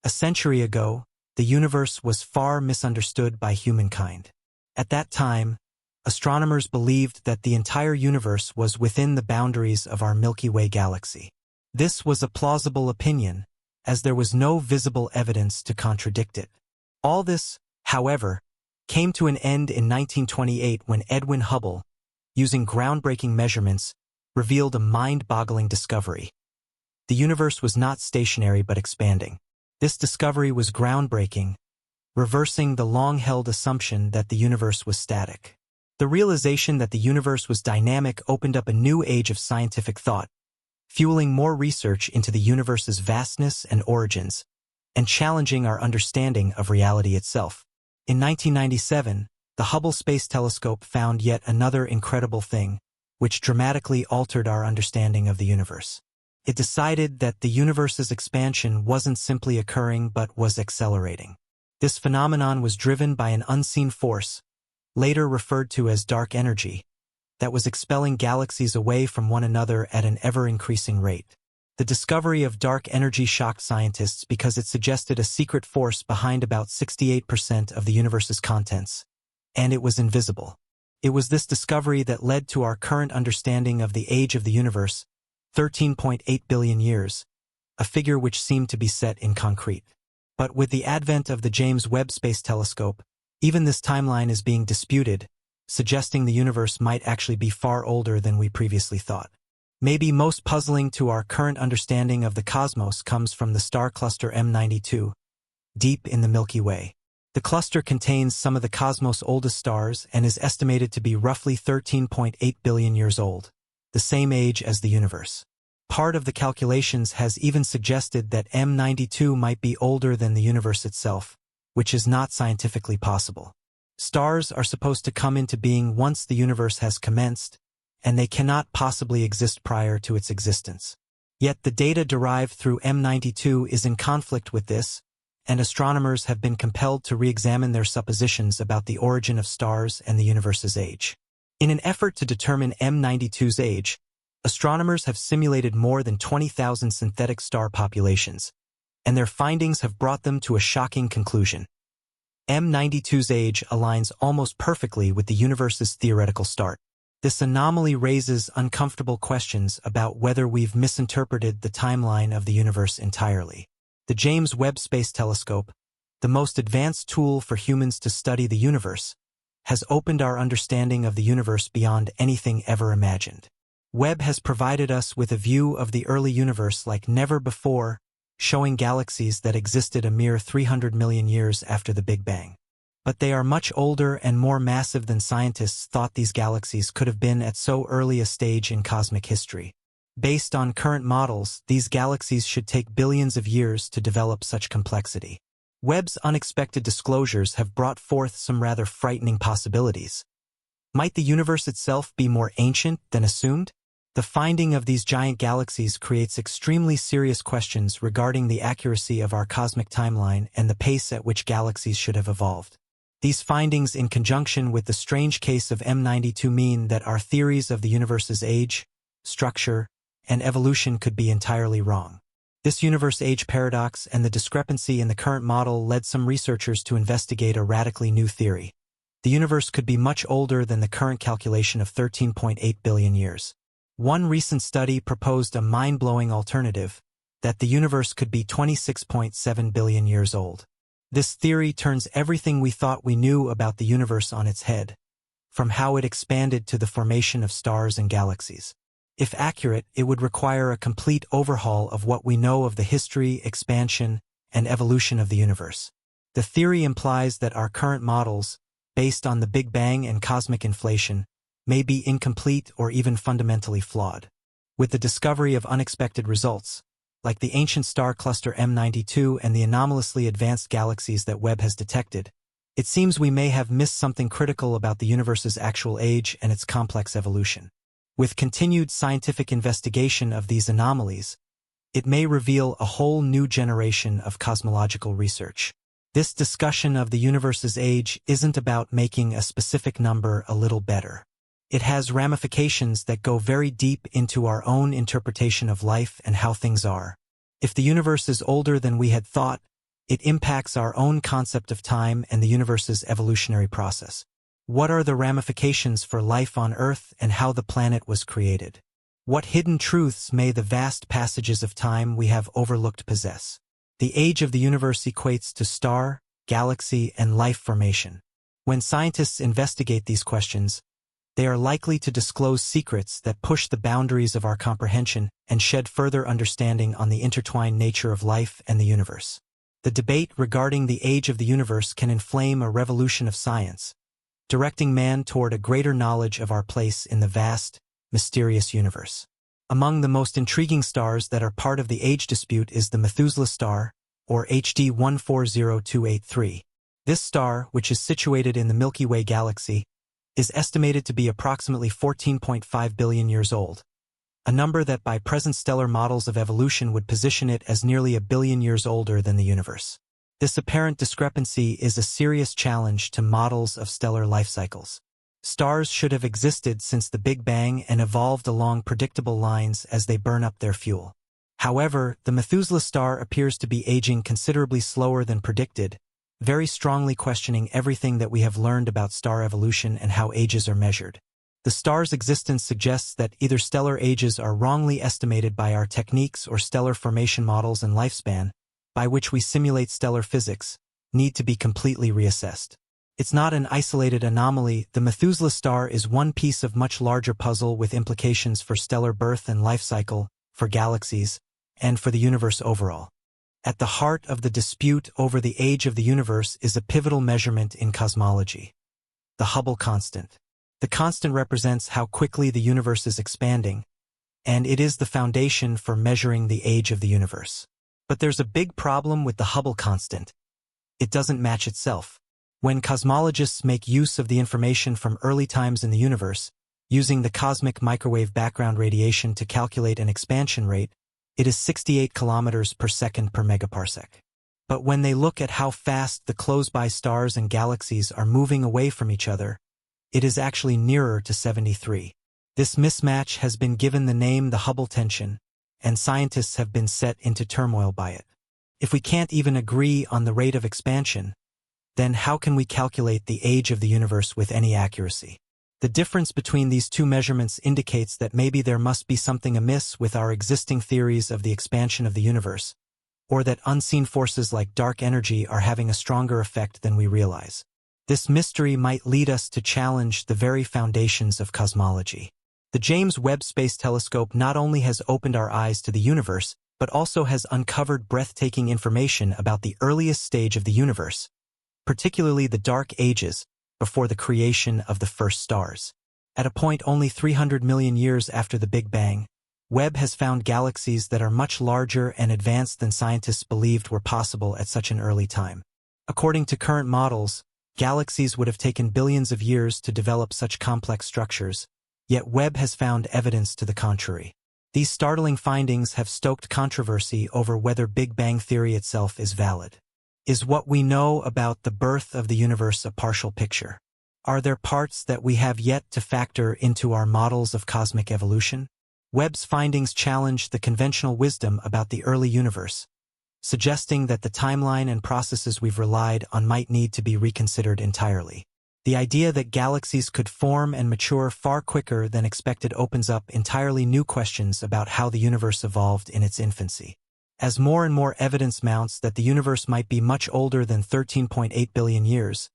A century ago, the universe was far misunderstood by humankind. At that time, astronomers believed that the entire universe was within the boundaries of our Milky Way galaxy. This was a plausible opinion, as there was no visible evidence to contradict it. All this, however, came to an end in 1928 when Edwin Hubble, using groundbreaking measurements, revealed a mind-boggling discovery. The universe was not stationary but expanding. This discovery was groundbreaking, reversing the long-held assumption that the universe was static. The realization that the universe was dynamic opened up a new age of scientific thought, fueling more research into the universe's vastness and origins, and challenging our understanding of reality itself. In 1997, the Hubble Space Telescope found yet another incredible thing, which dramatically altered our understanding of the universe. It decided that the universe's expansion wasn't simply occurring but was accelerating. This phenomenon was driven by an unseen force, later referred to as dark energy, that was expelling galaxies away from one another at an ever-increasing rate. The discovery of dark energy shocked scientists because it suggested a secret force behind about 68% of the universe's contents, and it was invisible. It was this discovery that led to our current understanding of the age of the universe, 13.8 billion years, a figure which seemed to be set in concrete. But with the advent of the James Webb Space Telescope, even this timeline is being disputed, suggesting the universe might actually be far older than we previously thought. Maybe most puzzling to our current understanding of the cosmos comes from the star cluster M92, deep in the Milky Way. The cluster contains some of the cosmos' oldest stars and is estimated to be roughly 13.8 billion years old, the same age as the universe. Part of the calculations has even suggested that M92 might be older than the universe itself, which is not scientifically possible. Stars are supposed to come into being once the universe has commenced, and they cannot possibly exist prior to its existence. Yet the data derived through M92 is in conflict with this, and astronomers have been compelled to re-examine their suppositions about the origin of stars and the universe's age. In an effort to determine M92's age, astronomers have simulated more than 20,000 synthetic star populations, and their findings have brought them to a shocking conclusion. M92's age aligns almost perfectly with the universe's theoretical start. This anomaly raises uncomfortable questions about whether we've misinterpreted the timeline of the universe entirely. The James Webb Space Telescope, the most advanced tool for humans to study the universe, has opened our understanding of the universe beyond anything ever imagined. Webb has provided us with a view of the early universe like never before, showing galaxies that existed a mere 300 million years after the Big Bang. But they are much older and more massive than scientists thought these galaxies could have been at so early a stage in cosmic history. Based on current models, these galaxies should take billions of years to develop such complexity. Webb's unexpected disclosures have brought forth some rather frightening possibilities. Might the universe itself be more ancient than assumed? The finding of these giant galaxies creates extremely serious questions regarding the accuracy of our cosmic timeline and the pace at which galaxies should have evolved. These findings, in conjunction with the strange case of M92, mean that our theories of the universe's age, structure, and evolution could be entirely wrong. This universe age paradox and the discrepancy in the current model led some researchers to investigate a radically new theory. The universe could be much older than the current calculation of 13.8 billion years. One recent study proposed a mind-blowing alternative, that the universe could be 26.7 billion years old. This theory turns everything we thought we knew about the universe on its head, from how it expanded to the formation of stars and galaxies. If accurate, it would require a complete overhaul of what we know of the history, expansion, and evolution of the universe. The theory implies that our current models, based on the Big Bang and cosmic inflation, may be incomplete or even fundamentally flawed. With the discovery of unexpected results, like the ancient star cluster M92 and the anomalously advanced galaxies that Webb has detected, it seems we may have missed something critical about the universe's actual age and its complex evolution. With continued scientific investigation of these anomalies, it may reveal a whole new generation of cosmological research. This discussion of the universe's age isn't about making a specific number a little better. It has ramifications that go very deep into our own interpretation of life and how things are. If the universe is older than we had thought, It impacts our own concept of time and the universe's evolutionary process. What are the ramifications for life on Earth and how the planet was created? What hidden truths may the vast passages of time we have overlooked possess? The age of the universe equates to star, galaxy, and life formation. When scientists investigate these questions, they are likely to disclose secrets that push the boundaries of our comprehension and shed further understanding on the intertwined nature of life and the universe. The debate regarding the age of the universe can inflame a revolution of science, directing man toward a greater knowledge of our place in the vast, mysterious universe. Among the most intriguing stars that are part of the age dispute is the Methuselah star, or HD 140283. This star, which is situated in the Milky Way galaxy, is estimated to be approximately 14.5 billion years old, a number that by present stellar models of evolution would position it as nearly a billion years older than the universe. This apparent discrepancy is a serious challenge to models of stellar life cycles. Stars should have existed since the Big Bang and evolved along predictable lines as they burn up their fuel. However, the Methuselah star appears to be aging considerably slower than predicted, very strongly questioning everything that we have learned about star evolution and how ages are measured. The star's existence suggests that either stellar ages are wrongly estimated by our techniques or stellar formation models and lifespan, by which we simulate stellar physics, need to be completely reassessed. It's not an isolated anomaly. The Methuselah star is one piece of much larger puzzle with implications for stellar birth and life cycle, for galaxies, and for the universe overall. At the heart of the dispute over the age of the universe is a pivotal measurement in cosmology: the Hubble constant. The constant represents how quickly the universe is expanding, and it is the foundation for measuring the age of the universe. But there's a big problem with the Hubble constant. It doesn't match itself. When cosmologists make use of the information from early times in the universe, using the cosmic microwave background radiation to calculate an expansion rate, it is 68 kilometers per second per megaparsec. But when they look at how fast the close-by stars and galaxies are moving away from each other, it is actually nearer to 73. This mismatch has been given the name the Hubble tension, and scientists have been set into turmoil by it. If we can't even agree on the rate of expansion, then how can we calculate the age of the universe with any accuracy? The difference between these two measurements indicates that maybe there must be something amiss with our existing theories of the expansion of the universe, or that unseen forces like dark energy are having a stronger effect than we realize. This mystery might lead us to challenge the very foundations of cosmology. The James Webb Space Telescope not only has opened our eyes to the universe, but also has uncovered breathtaking information about the earliest stage of the universe, particularly the dark ages, before the creation of the first stars. At a point only 300 million years after the Big Bang, Webb has found galaxies that are much larger and advanced than scientists believed were possible at such an early time. According to current models, galaxies would have taken billions of years to develop such complex structures, yet Webb has found evidence to the contrary. These startling findings have stoked controversy over whether Big Bang theory itself is valid. Is what we know about the birth of the universe a partial picture? Are there parts that we have yet to factor into our models of cosmic evolution? Webb's findings challenge the conventional wisdom about the early universe, suggesting that the timeline and processes we've relied on might need to be reconsidered entirely. The idea that galaxies could form and mature far quicker than expected opens up entirely new questions about how the universe evolved in its infancy. As more and more evidence mounts that the universe might be much older than 13.8 billion years,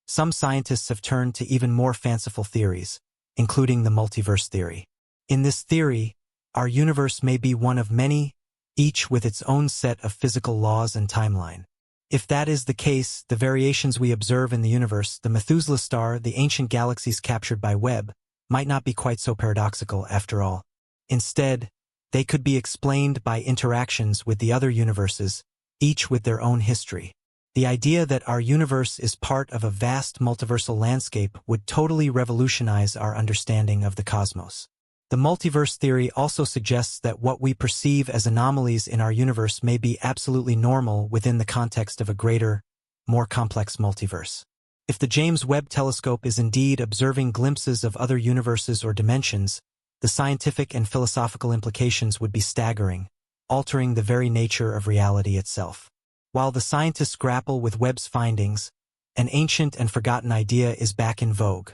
some scientists have turned to even more fanciful theories, including the multiverse theory. In this theory, our universe may be one of many, each with its own set of physical laws and timeline. If that is the case, the variations we observe in the universe, the Methuselah star, the ancient galaxies captured by Webb, might not be quite so paradoxical after all. Instead, they could be explained by interactions with the other universes, each with their own history. The idea that our universe is part of a vast multiversal landscape would totally revolutionize our understanding of the cosmos. The multiverse theory also suggests that what we perceive as anomalies in our universe may be absolutely normal within the context of a greater, more complex multiverse. If the James Webb Telescope is indeed observing glimpses of other universes or dimensions, the scientific and philosophical implications would be staggering, altering the very nature of reality itself. While the scientists grapple with Webb's findings, an ancient and forgotten idea is back in vogue: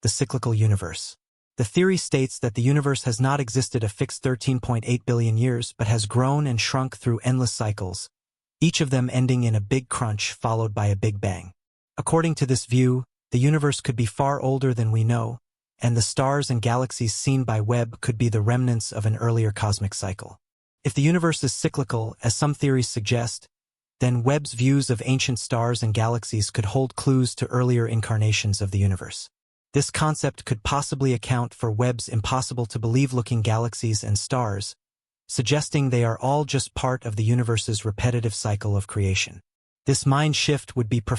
the cyclical universe. The theory states that the universe has not existed a fixed 13.8 billion years but has grown and shrunk through endless cycles, each of them ending in a big crunch followed by a big bang. According to this view, the universe could be far older than we know, and the stars and galaxies seen by Webb could be the remnants of an earlier cosmic cycle. If the universe is cyclical, as some theories suggest, then Webb's views of ancient stars and galaxies could hold clues to earlier incarnations of the universe. This concept could possibly account for Webb's impossible-to-believe-looking galaxies and stars, suggesting they are all just part of the universe's repetitive cycle of creation. This mind shift would be profound.